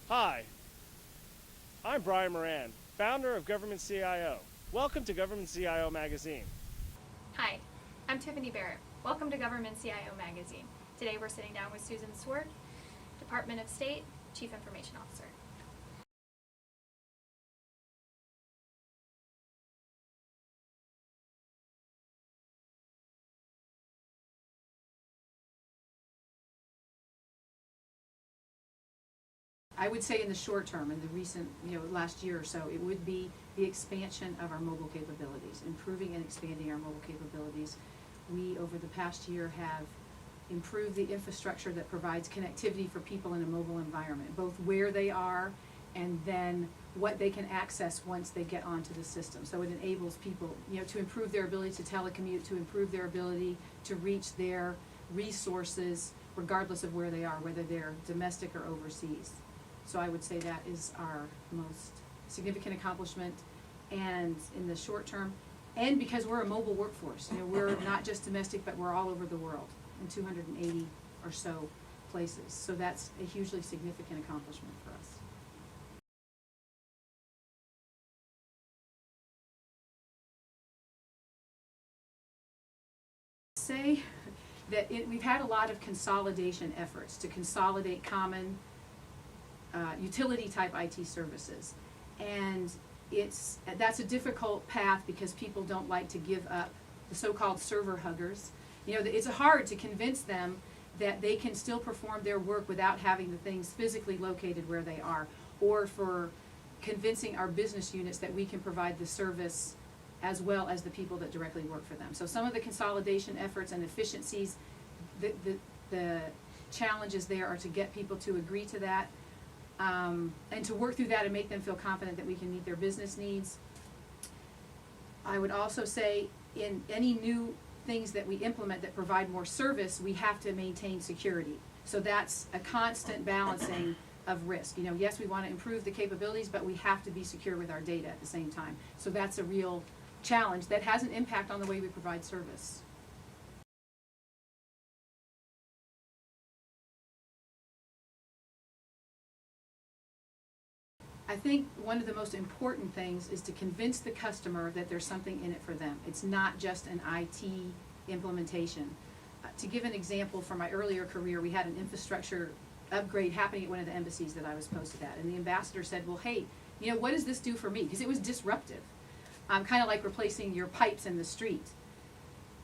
Hi, I'm Brian Moran, founder of Government CIO. Welcome to Government CIO Magazine. Hi, I'm Tiffany Barrett. Welcome to Government CIO Magazine. Today we're sitting down with Susan Swart, Department of State, Chief Information Officer. I would say in the short term, in the recent, last year or so, it would be the expansion of our mobile capabilities, improving and expanding our mobile capabilities. We, over the past year, have improved the infrastructure that provides connectivity for people in a mobile environment, both where they are and then what they can access once they get onto the system. So it enables people, to improve their ability to telecommute, to improve their ability to reach their resources regardless of where they are, whether they're domestic or overseas. So I would say that is our most significant accomplishment, and in the short term, and because we're a mobile workforce. We're not just domestic, but we're all over the world in 280 or so places. So that's a hugely significant accomplishment for us. Say that we've had a lot of consolidation efforts to consolidate common utility type IT services, and that's a difficult path because people don't like to give up the so-called server huggers. It's hard to convince them that they can still perform their work without having the things physically located where they are, or for convincing our business units that we can provide the service as well as the people that directly work for them. So some of the consolidation efforts and efficiencies, the challenges there are to get people to agree to that, and to work through that and make them feel confident that we can meet their business needs. I would also say in any new things that we implement that provide more service, we have to maintain security. So that's a constant balancing of risk. Yes, we want to improve the capabilities, but we have to be secure with our data at the same time. So that's a real challenge that has an impact on the way we provide service. I think one of the most important things is to convince the customer that there's something in it for them. It's not just an IT implementation. To give an example, from my earlier career, we had an infrastructure upgrade happening at one of the embassies that I was posted at, and the ambassador said, well, hey, what does this do for me? Because it was disruptive. Kind of like replacing your pipes in the street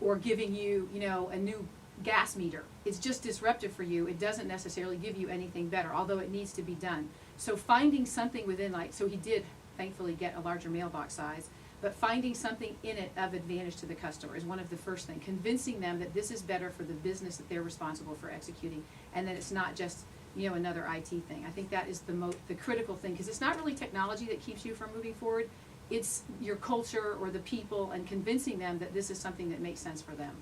or giving you, a new gas meter. It's just disruptive for you. It doesn't necessarily give you anything better, although it needs to be done. So finding something within, so he did thankfully get a larger mailbox size, but finding something in it of advantage to the customer is one of the first things. Convincing them that this is better for the business that they're responsible for executing, and that it's not just, another IT thing. I think that is the critical thing, because it's not really technology that keeps you from moving forward. It's your culture or the people, and convincing them that this is something that makes sense for them.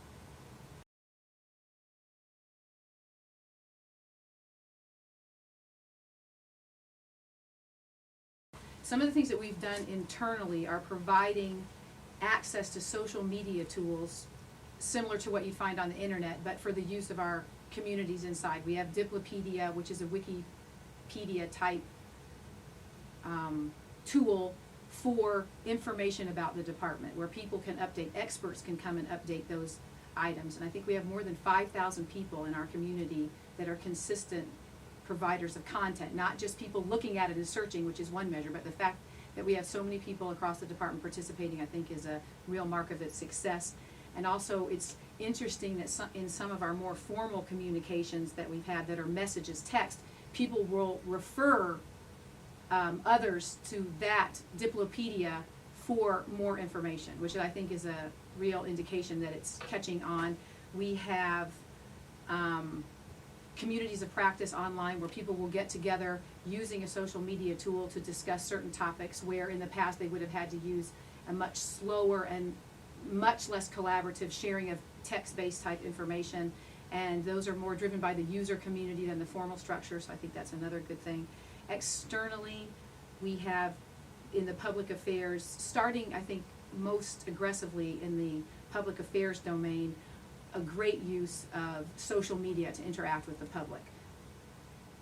Some of the things that we've done internally are providing access to social media tools similar to what you find on the internet, but for the use of our communities inside. We have Diplopedia, which is a Wikipedia type tool for information about the department, where people can update, experts can come and update those items. And I think we have more than 5,000 people in our community that are consistent providers of content, not just people looking at it and searching, which is one measure, but the fact that we have so many people across the department participating, I think, is a real mark of its success. And also, it's interesting that in some of our more formal communications that we've had that are messages, text, people will refer others to that Diplopedia for more information, which I think is a real indication that it's catching on. We have communities of practice online where people will get together using a social media tool to discuss certain topics, where in the past they would have had to use a much slower and much less collaborative sharing of text-based type information, and those are more driven by the user community than the formal structure, so I think that's another good thing. Externally, we have in the public affairs, starting I think most aggressively in the public affairs domain, a great use of social media to interact with the public.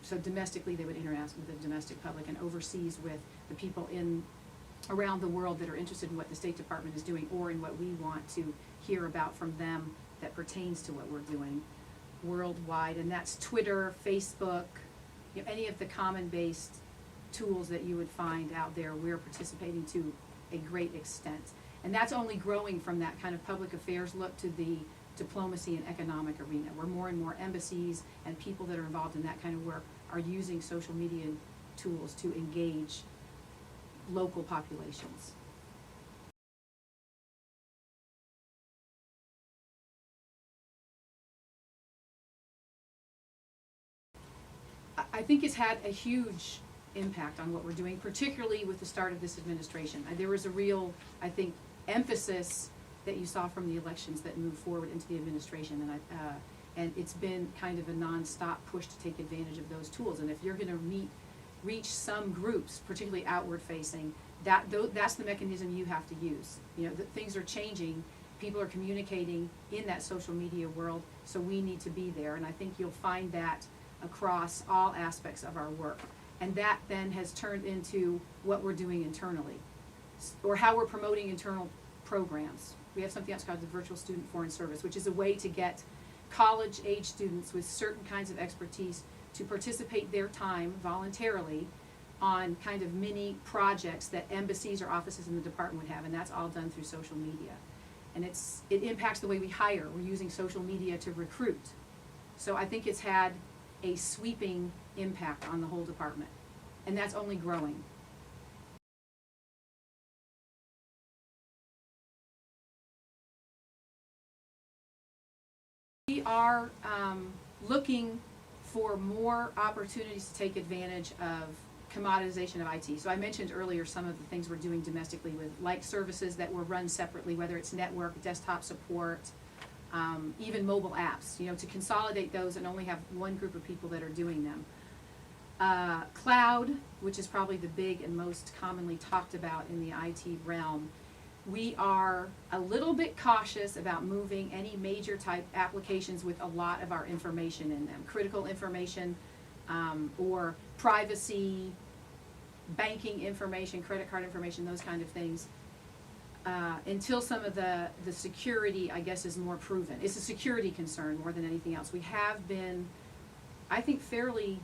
so domestically they would interact with the domestic public, and overseas with the people around the world that are interested in what the State Department is doing or in what we want to hear about from them that pertains to what we're doing worldwide. And that's Twitter, Facebook, any of the common-based tools that you would find out there, we're participating to a great extent. And that's only growing from that kind of public affairs look to the diplomacy and economic arena, where more and more embassies and people that are involved in that kind of work are using social media tools to engage local populations. I think it's had a huge impact on what we're doing, particularly with the start of this administration. There was a real, I think, emphasis that you saw from the elections that moved forward into the administration, and it's been kind of a nonstop push to take advantage of those tools. And if you're going to reach some groups, particularly outward facing, that's the mechanism you have to use. Things are changing, people are communicating in that social media world, so we need to be there. And I think you'll find that across all aspects of our work. And that then has turned into what we're doing internally, or how we're promoting internal programs. We have something else called the Virtual Student Foreign Service, which is a way to get college-age students with certain kinds of expertise to participate their time voluntarily on kind of mini projects that embassies or offices in the department would have, and that's all done through social media. And it impacts the way we hire. We're using social media to recruit. So I think it's had a sweeping impact on the whole department, and that's only growing. We are looking for more opportunities to take advantage of commoditization of IT. So I mentioned earlier some of the things we're doing domestically with like services that were run separately, whether it's network, desktop support, even mobile apps, to consolidate those and only have one group of people that are doing them. Cloud, which is probably the big and most commonly talked about in the IT realm. We are a little bit cautious about moving any major type applications with a lot of our information in them, critical information, or privacy, banking information, credit card information, those kind of things, until some of the security, I guess, is more proven. It's a security concern more than anything else. We have been, I think, fairly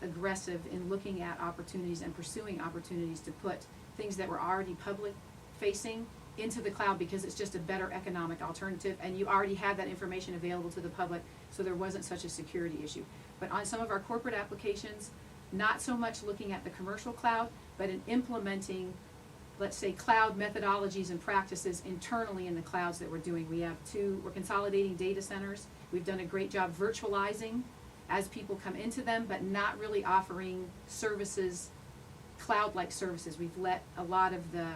aggressive in looking at opportunities and pursuing opportunities to put things that were already public facing into the cloud, because it's just a better economic alternative, and you already had that information available to the public, so there wasn't such a security issue. But on some of our corporate applications, not so much looking at the commercial cloud, but in implementing, let's say, cloud methodologies and practices internally in the clouds that we're doing. We're consolidating data centers. We've done a great job virtualizing as people come into them, but not really offering services, cloud-like services. We've let a lot of the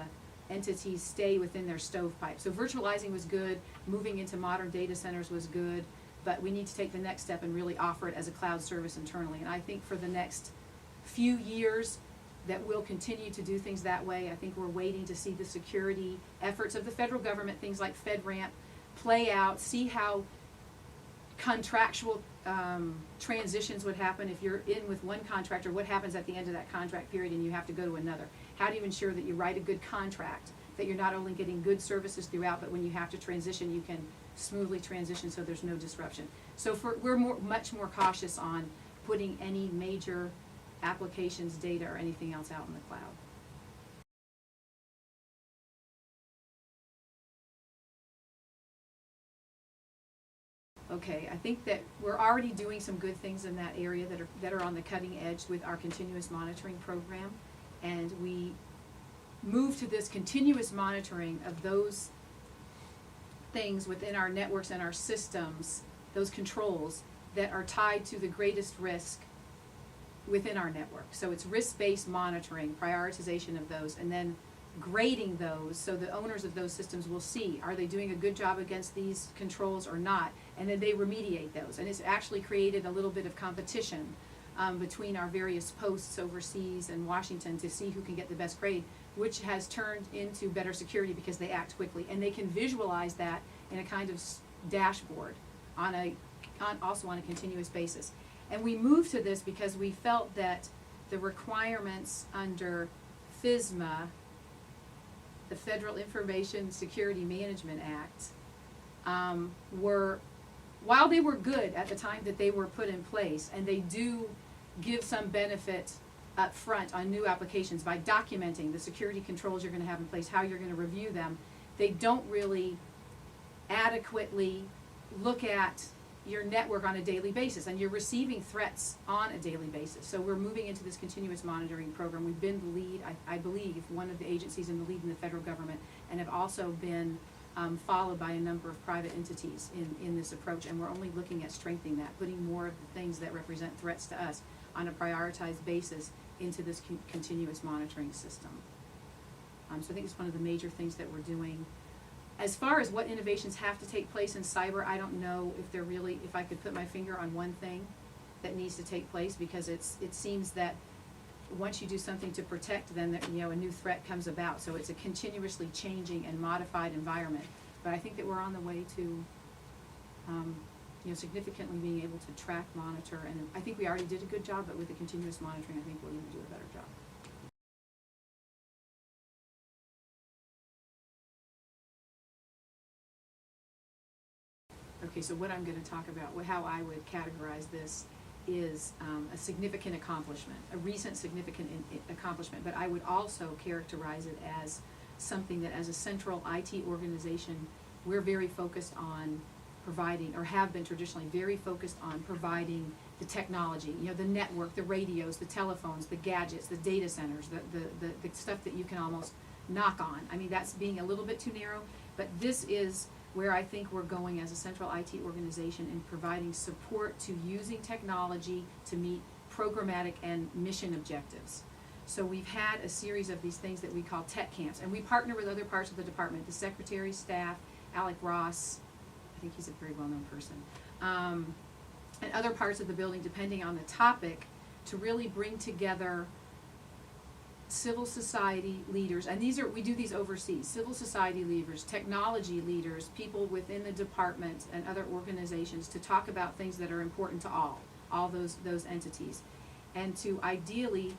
entities stay within their stovepipe. So virtualizing was good, moving into modern data centers was good, but we need to take the next step and really offer it as a cloud service internally. And I think for the next few years that we'll continue to do things that way. I think we're waiting to see the security efforts of the federal government, things like FedRAMP, play out, see how contractual transitions would happen. If you're in with one contractor, what happens at the end of that contract period and you have to go to another? How do you ensure that you write a good contract, that you're not only getting good services throughout, but when you have to transition, you can smoothly transition so there's no disruption. So we're much more cautious on putting any major applications, data, or anything else out in the cloud. Okay, I think that we're already doing some good things in that area that are on the cutting edge with our continuous monitoring program, and we move to this continuous monitoring of those things within our networks and our systems, those controls that are tied to the greatest risk within our network. So it's risk-based monitoring, prioritization of those, and then grading those so the owners of those systems will see, are they doing a good job against these controls or not, and then they remediate those. And it's actually created a little bit of competition between our various posts overseas and Washington to see who can get the best grade, which has turned into better security because they act quickly, and they can visualize that in a kind of dashboard also on a continuous basis. And we moved to this because we felt that the requirements under FISMA, the Federal Information Security Management Act, were, while they were good at the time that they were put in place, and they do give some benefit up front on new applications by documenting the security controls you're going to have in place, how you're going to review them, they don't really adequately look at your network on a daily basis, and you're receiving threats on a daily basis. So we're moving into this continuous monitoring program. We've been the lead, I believe, one of the agencies in the lead in the federal government, and have also been followed by a number of private entities in this approach, and we're only looking at strengthening that, putting more of the things that represent threats to us on a prioritized basis into this continuous monitoring system. So I think it's one of the major things that we're doing. As far as what innovations have to take place in cyber, I don't know if they're really, if I could put my finger on one thing that needs to take place, because it seems that once you do something to protect, then a new threat comes about. So it's a continuously changing and modified environment. But I think that we're on the way to significantly being able to track, monitor, and I think we already did a good job, but with the continuous monitoring, I think we'll even do a better job. Okay, so what I'm going to talk about, how I would categorize this, is a significant accomplishment, a recent significant accomplishment, but I would also characterize it as something that, as a central IT organization, we're very focused on providing, or have been traditionally very focused on providing the technology, the network, the radios, the telephones, the gadgets, the data centers, the stuff that you can almost knock on. I mean, that's being a little bit too narrow, but this is where I think we're going as a central IT organization in providing support to using technology to meet programmatic and mission objectives. So we've had a series of these things that we call tech camps, and we partner with other parts of the department, the secretary, staff, Alec Ross, I think he's a very well-known person, and other parts of the building, depending on the topic, to really bring together civil society leaders, and we do these overseas, civil society leaders, technology leaders, people within the department and other organizations, to talk about things that are important to all those entities, and to ideally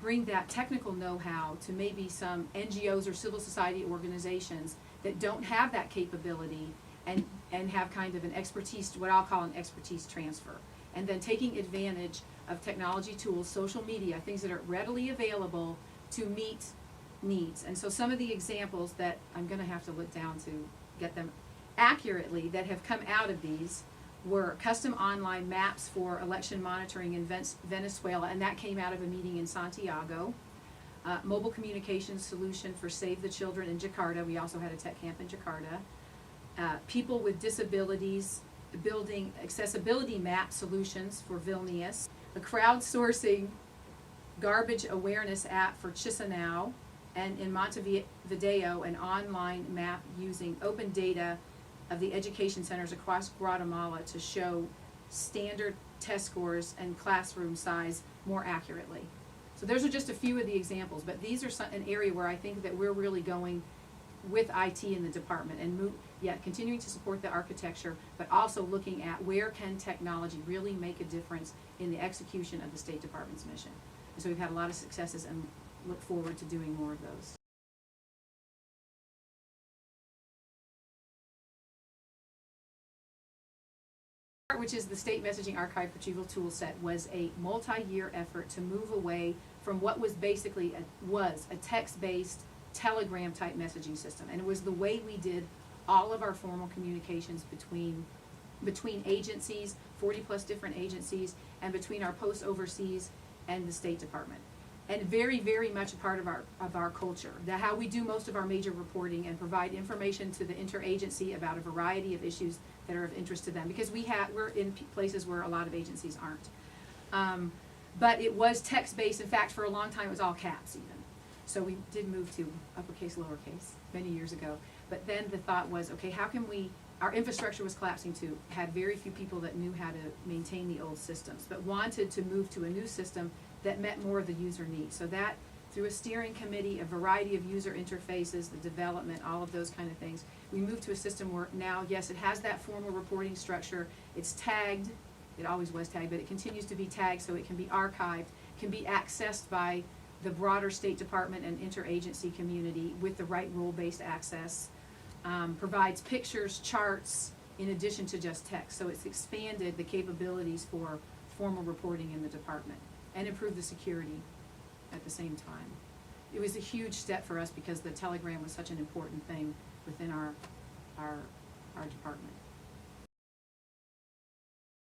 bring that technical know-how to maybe some NGOs or civil society organizations that don't have that capability, and have kind of an expertise, what I'll call an expertise transfer, and then taking advantage of technology tools, social media, things that are readily available to meet needs. And so some of the examples that I'm going to have to look down to get them accurately that have come out of these were custom online maps for election monitoring in Venezuela, and that came out of a meeting in Santiago. Mobile communications solution for Save the Children in Jakarta. We also had a tech camp in Jakarta. People with disabilities building accessibility map solutions for Vilnius. A crowdsourcing garbage awareness app for Chisinau, and in Montevideo, an online map using open data of the education centers across Guatemala to show standard test scores and classroom size more accurately. So those are just a few of the examples, but these are an area where I think that we're really going with IT in the department, and continuing to support the architecture, but also looking at where can technology really make a difference in the execution of the State Department's mission. And so we've had a lot of successes and look forward to doing more of those. Which is the State Messaging Archive Retrieval Toolset, was a multi-year effort to move away from what was basically a text-based telegram type messaging system, and it was the way we did all of our formal communications between agencies, 40 plus different agencies, and between our posts overseas and the State Department, and very, very much a part of our culture. How we do most of our major reporting and provide information to the interagency about a variety of issues that are of interest to them, because we're in places where a lot of agencies aren't. But it was text-based. In fact, for a long time it was all caps even. So we did move to uppercase, lowercase many years ago. But then the thought was, okay, how can our infrastructure was collapsing too, had very few people that knew how to maintain the old systems, but wanted to move to a new system that met more of the user needs. So that, through a steering committee, a variety of user interfaces, the development, all of those kind of things, we moved to a system where now, yes, it has that formal reporting structure, it's tagged It always was tagged, but it continues to be tagged so it can be archived, can be accessed by the broader State Department and interagency community with the right rule-based access. Provides pictures, charts, in addition to just text. So it's expanded the capabilities for formal reporting in the department and improved the security at the same time. It was a huge step for us because the telegram was such an important thing within our department.